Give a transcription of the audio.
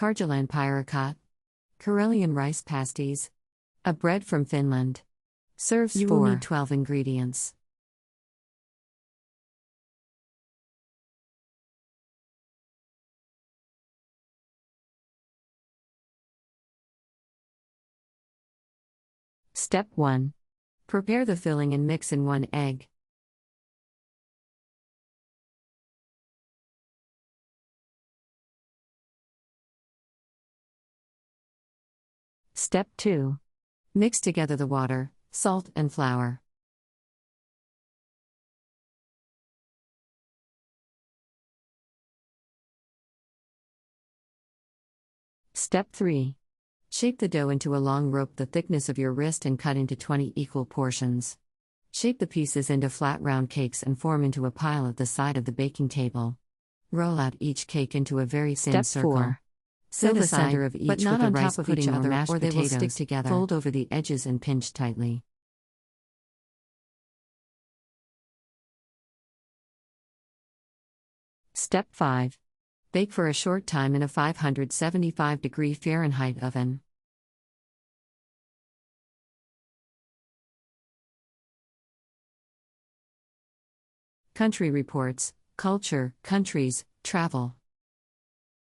Karjalanpiirakat, Karelian rice pasties. A bread from Finland. Serves You will 4. need 12 ingredients. Step 1. Prepare the filling and mix in 1 egg. Step 2. Mix together the water, salt, and flour. Step 3. Shape the dough into a long rope the thickness of your wrist and cut into 20 equal portions. Shape the pieces into flat round cakes and form into a pile at the side of the baking table. Roll out each cake into a very thin circle. Step 4. Fill the Set center aside, of each but not with on the rice top of pudding each other, mashed or they will potatoes. stick together. Fold over the edges and pinch tightly. Step 5. Bake for a short time in a 575° Fahrenheit oven. Country Reports, Culture, Countries, Travel.